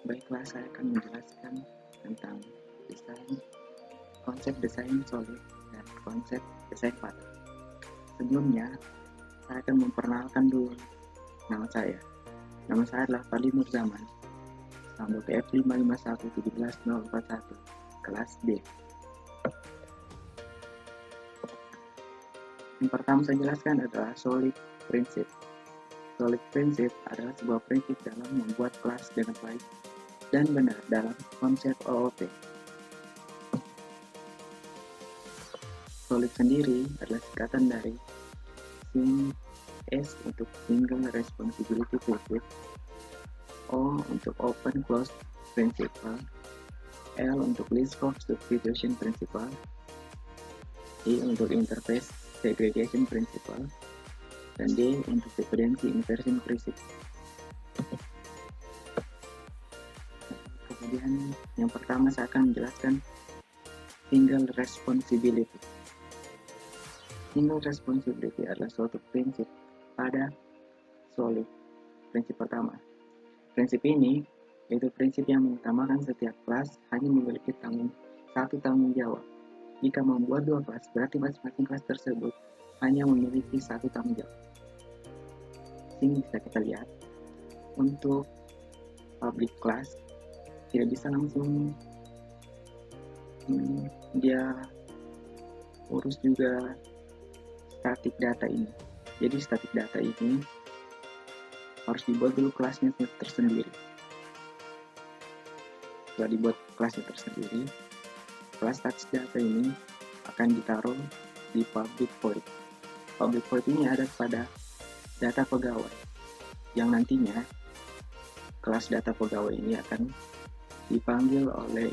Baiklah, saya akan menjelaskan tentang konsep desain solid dan konsep desain pattern. Sebelumnya, saya akan memperkenalkan dulu nama saya. Nama saya adalah Fadli Nurzaman, sambal TF55117041, kelas D. Yang pertama saya jelaskan adalah solid prinsip. Solid prinsip adalah sebuah prinsip dalam membuat kelas dengan baik dan benar dalam konsep OOP. Solid sendiri adalah singkatan dari S untuk Single Responsibility Principle, O untuk Open Closed Principle, L untuk List of Substitution Principle, I untuk Interface Segregation Principle, dan D untuk Dependency Inversion Principle. Kemudian yang pertama saya akan menjelaskan Single Responsibility. Single Responsibility adalah suatu prinsip pada solid. Prinsip pertama. Prinsip ini yaitu prinsip yang mengutamakan setiap kelas hanya memiliki satu tanggung jawab. Jika membuat dua kelas, berarti masing-masing kelas tersebut hanya memiliki satu tanggung jawab. Sini bisa kita lihat, untuk public class tidak bisa langsung dia urus juga static data ini. Jadi static data ini harus dibuat dulu kelasnya tersendiri. Setelah dibuat kelasnya tersendiri, kelas static data ini akan ditaruh di public void. Public void ini ada pada data pegawai, yang nantinya kelas data pegawai ini akan dipanggil oleh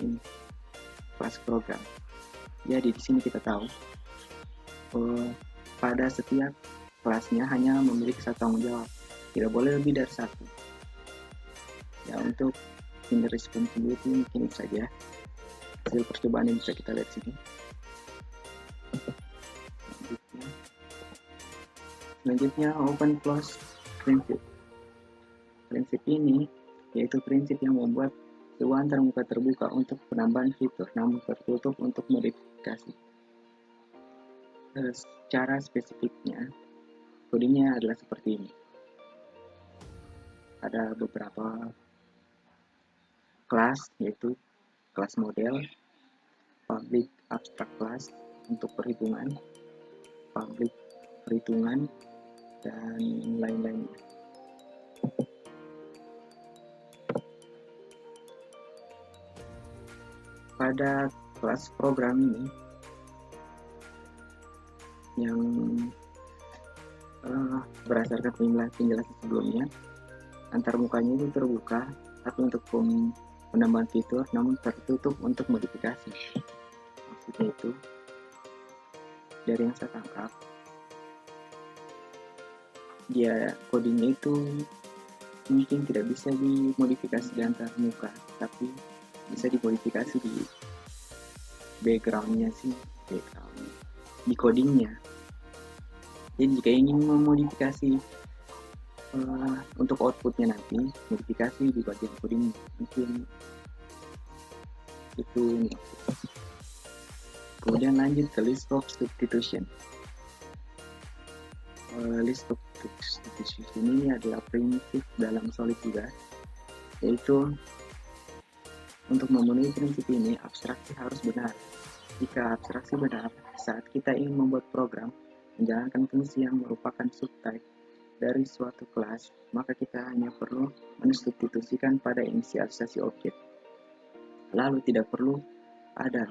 kelas program. Jadi di sini kita tahu pada setiap kelasnya hanya memiliki satu tanggung jawab, tidak boleh lebih dari satu. Ya, untuk single responsibility mungkin itu saja hasil percobaan yang bisa kita lihat sini. Selanjutnya open close prinsip. Prinsip ini yaitu prinsip yang membuat sebuah antarmuka terbuka untuk penambahan fitur, namun tertutup untuk modifikasi. Secara spesifiknya, codingnya adalah seperti ini. Ada beberapa kelas, yaitu kelas model, public abstract class untuk perhitungan, public perhitungan, dan lain-lainnya. Pada kelas program ini yang berdasarkan penjelasan sebelumnya, antarmukanya itu terbuka, tapi untuk penambahan fitur, namun tertutup untuk modifikasi. Maksudnya itu, dari yang saya tangkap, dia codingnya itu mungkin tidak bisa dimodifikasi di antarmuka, tapi bisa dimodifikasi di backgroundnya sih, di codingnya. Jadi jika ingin memodifikasi untuk outputnya nanti, modifikasi di bagian coding mungkin itu. Kemudian lanjut ke list of substitution. List of substitution ini adalah prinsip dalam solid juga, yaitu untuk memenuhi prinsip ini abstraksi harus benar. Jika abstraksi benar, saat kita ingin membuat program menjalankan fungsi yang merupakan subtype dari suatu kelas, maka kita hanya perlu mensubstitusikan pada inisialisasi objek. Lalu tidak perlu ada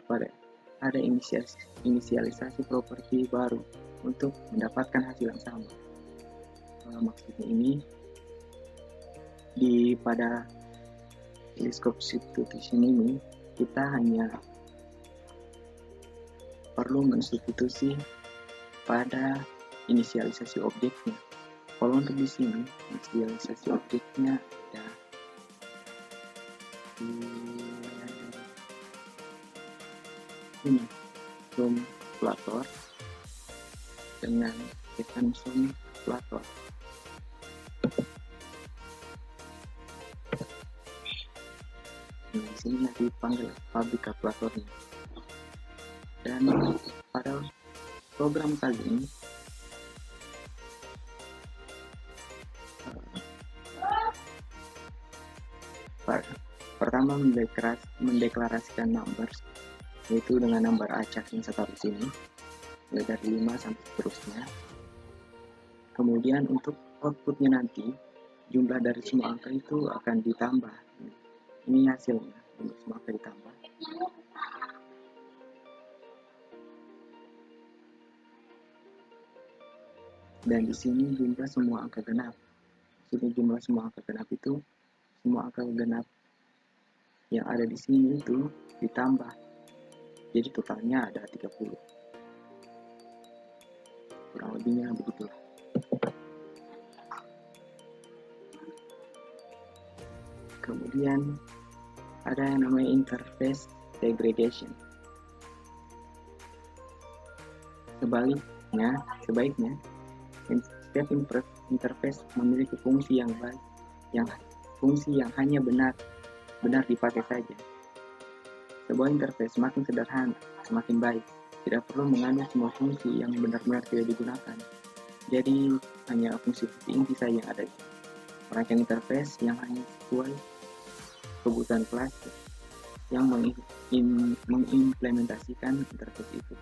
inisialisasi properti baru untuk mendapatkan hasil yang sama. Maksudnya ini pada list of substitution ini kita hanya perlu mensubstitusi pada inisialisasi objeknya. Kalau untuk di sini inisialisasi objeknya ada ini sum plator dengan return sum plator. Nah, di sini nanti dipanggil public kalkulatornya. Dan pada program kali ini pertama mendeklarasikan numbers, yaitu dengan number acak yang saya taruh sini, mulai dari 5 sampai seterusnya. Kemudian untuk outputnya nanti, jumlah dari semua angka itu akan ditambah. Ini hasilnya, jumlah semua angka ditambah. Dan di sini jumlah semua angka genap. Jadi jumlah semua angka genap itu, semua angka genap yang ada di sini itu ditambah. Jadi totalnya ada 30. Kurang lebihnya begitulah. Kemudian ada yang namanya interface segregation. Sebaiknya setiap interface memiliki fungsi yang baik, fungsi yang hanya benar dipakai saja. Sebuah interface semakin sederhana, semakin baik. Tidak perlu mengandung semua fungsi yang benar-benar tidak digunakan. Jadi hanya fungsi-fungsi inti saja yang ada. Merancang interface yang hanya sesuai kebutuhan kelas yang mengimplementasikan interface itu.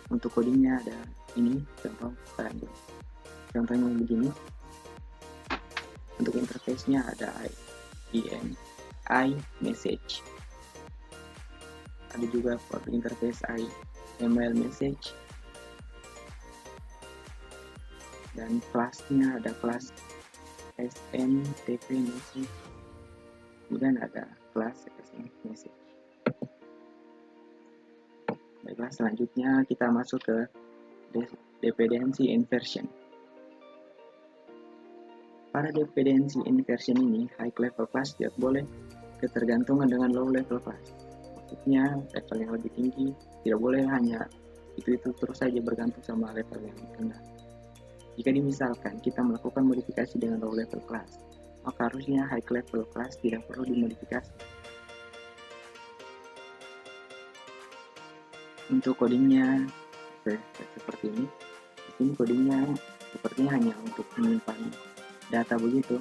Untuk codingnya ada ini, contohnya begini. Untuk interface-nya ada iMessage, ada juga for interface email message, dan kelasnya ada kelas SMTP message, kemudian ada kelas SM message. Baiklah, selanjutnya kita masuk ke dependency inversion. Pada dependency inversion ini, high level class tidak boleh ketergantungan dengan low level class. Maksudnya level yang lebih tinggi tidak boleh hanya itu terus saja bergantung sama level yang rendah. Jika misalkan kita melakukan modifikasi dengan low level class, maka harusnya high level class tidak perlu dimodifikasi. Untuk codingnya seperti ini. Di sini codingnya sepertinya hanya untuk menyimpan data begitu.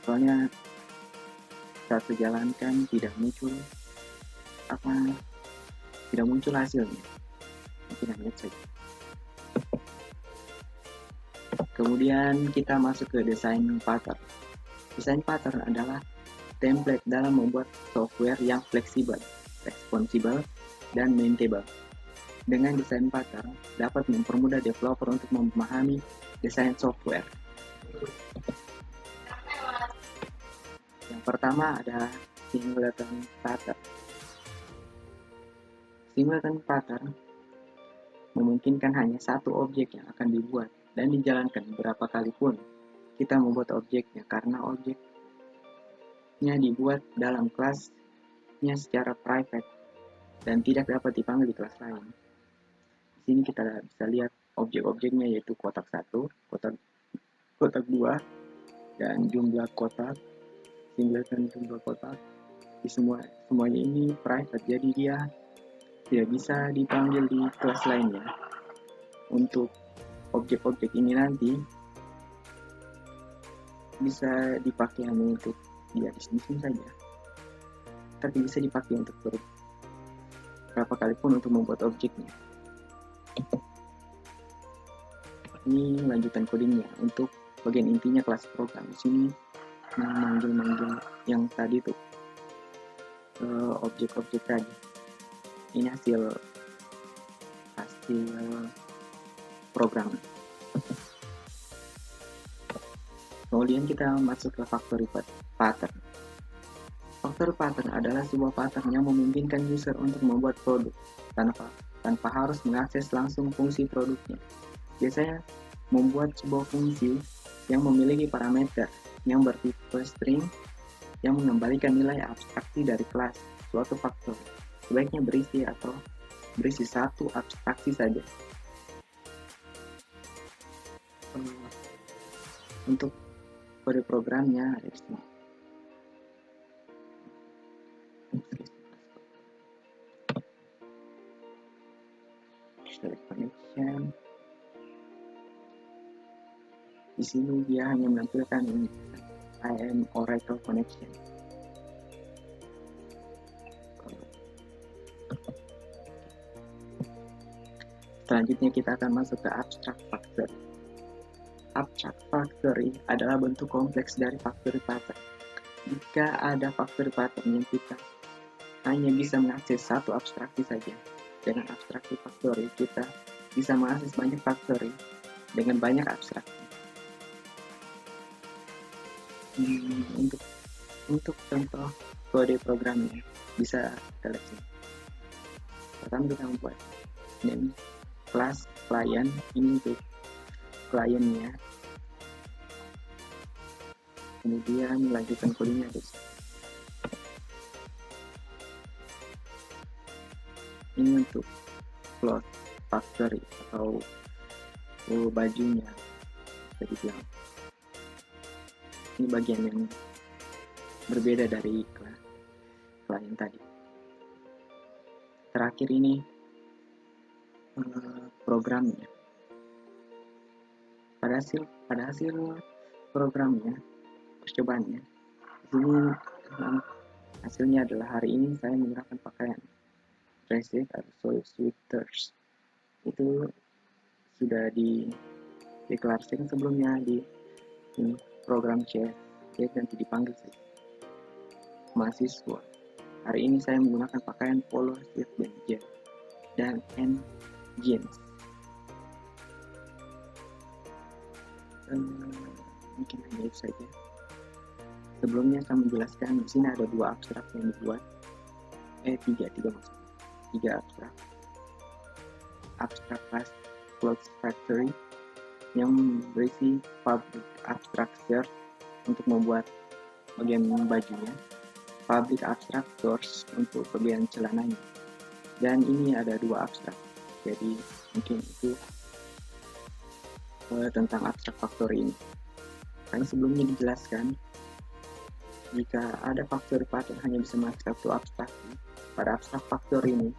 Soalnya saat dijalankan tidak muncul hasilnya. Mungkin hanya saja. Kemudian kita masuk ke desain pattern. Desain pattern adalah template dalam membuat software yang fleksibel, responsibel, dan maintainable. Dengan desain pattern dapat mempermudah developer untuk memahami desain software. Yang pertama ada singleton pattern. Singleton pattern memungkinkan hanya satu objek yang akan dibuat dan dijalankan berapa kali pun kita membuat objeknya, karena objeknya dibuat dalam kelasnya secara private dan tidak dapat dipanggil di kelas lain. Di sini kita bisa lihat objek-objeknya, yaitu kotak 1, kotak 2, dan jumlah kotak, singleton jumlah kotak. Di semuanya ini private, jadi dia tidak bisa dipanggil di kelas lainnya. Untuk objek-objek ini nanti bisa dipakai hanya untuk dia di sini saja, tapi bisa dipakai untuk berapa kali pun untuk membuat objeknya. Ini lanjutan codingnya. Untuk bagian intinya kelas program, di sini manggil yang tadi tuh objek-objek tadi. Ini hasil program. Kemudian kita masuk ke factory pattern. Factory pattern adalah sebuah pattern yang memungkinkan user untuk membuat produk tanpa harus mengakses langsung fungsi produknya. Biasanya membuat sebuah fungsi yang memiliki parameter yang bertipe string yang mengembalikan nilai abstraksi dari kelas suatu faktor. Sebaiknya berisi satu abstraksi saja. Untuk kode programnya ada di sini. Select connection. Di sini dia hanya menampilkan IM Oracle connection. Selanjutnya kita akan masuk ke abstract factory. Abstract factory adalah bentuk kompleks dari factory pattern. Jika ada factory pattern yang kita hanya bisa mengakses satu abstraksi saja, dengan abstraksi factory kita bisa mengakses banyak factory dengan banyak abstraksi. Untuk contoh kode programnya bisa kita lihat sini. Pertama kita membuat name class client, ini untuk kliennya. Kemudian melanjutkan kodenya guys. Ini untuk cloth factory atau bajunya, bisa dibilang. Ini bagian yang berbeda dari klien tadi. Terakhir ini programnya. Pada hasil programnya, percobaannya, ini hasilnya adalah hari ini saya menggunakan pakaian dress atau sweaters. Itu sudah dideklarasikan sebelumnya di program chat, jadi nanti dipanggil saja mahasiswa. Hari ini saya menggunakan pakaian polo shirt dan jeans. Mungkin hanya itu saja. Sebelumnya saya menjelaskan di sini ada dua abstrak yang dibuat, tiga abstrak. Abstrak class clothes factory yang berisi public abstract shirt untuk membuat bagian bajunya, public abstract doors untuk bagian celananya, dan ini ada dua abstrak. Jadi mungkin itu tentang abstrak factory ini. Karena sebelumnya dijelaskan jika ada factory pattern hanya bisa mengakses satu abstraksi, pada abstrak factory ini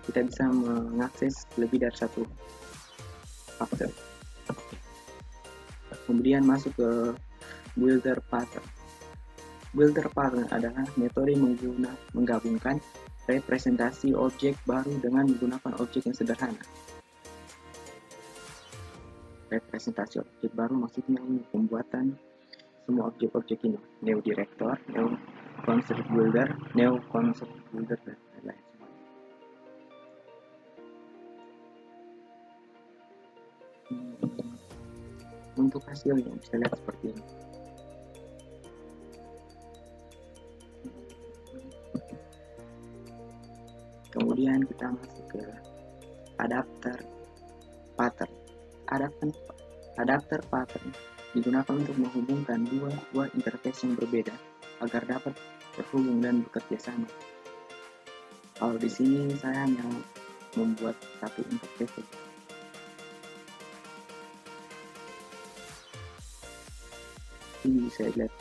kita bisa mengakses lebih dari satu factory. Kemudian masuk ke builder pattern. Builder pattern adalah metode menggabungkan representasi objek baru dengan menggunakan objek yang sederhana. Representasi objek baru maksudnya pembuatan semua objek-objek ini, neo director, neo concept builder, dan lain-lain. Untuk hasilnya bisa lihat seperti ini. Kemudian kita masuk ke adapter pattern. Adapter pattern digunakan untuk menghubungkan dua interface yang berbeda agar dapat terhubung dan bekerja sama. Kalau di sini saya hanya membuat satu interface. Ini bisa lihat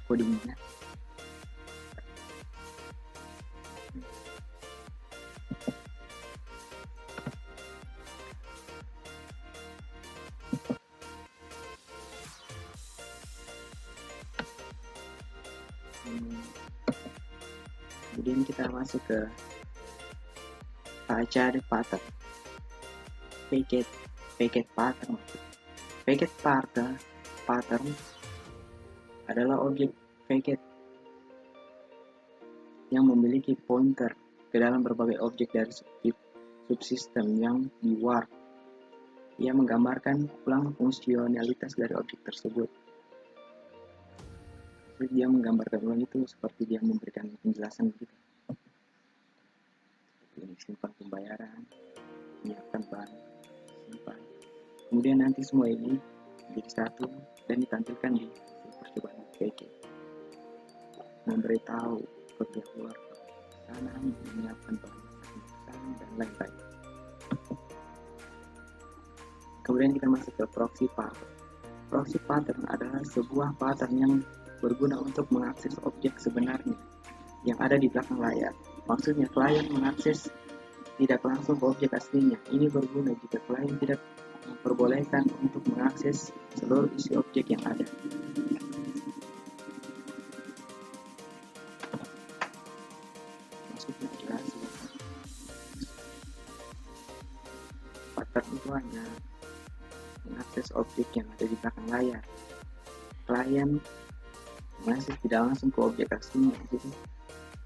codingnya. Kemudian kita masuk ke cari pattern, packet pattern. Packet pattern adalah objek packet yang memiliki pointer ke dalam berbagai objek dari subsistem yang di warp. Ia menggambarkan ulang fungsionalitas dari objek tersebut. Dia menggambarkan ulang itu seperti dia memberikan penjelasan begitu. Ini simpan pembayaran, menyiapkan bank, simpan. Kemudian nanti semua ini jadi satu dan ditampilkan di percobaan PG. Memberitahu kerja keluar sana, menyiapkan bahan dan lain-lain. Kemudian kita masuk ke proxy pattern. Proxy pattern adalah sebuah pattern yang berguna untuk mengakses objek sebenarnya yang ada di belakang layar. Maksudnya, klien mengakses tidak langsung ke objek aslinya. Ini berguna jika klien tidak memperbolehkan untuk mengakses seluruh isi objek yang ada. Maksudnya adalah pattern itu hanya mengakses objek yang ada di belakang layar. Klien mengakses tidak langsung ke objek aslinya, jadi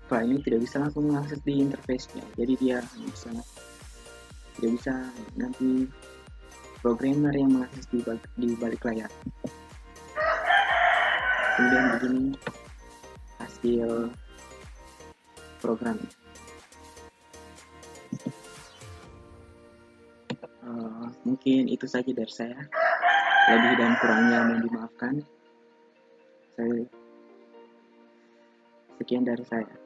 klien ini tidak bisa langsung mengakses di interface-nya. Jadi dia tidak bisa nanti programmer yang mengakses di balik layar. Kemudian begini hasil program. Mungkin itu saja dari saya. Lebih dan kurangnya mohon dimaafkan. Sekian dari saya.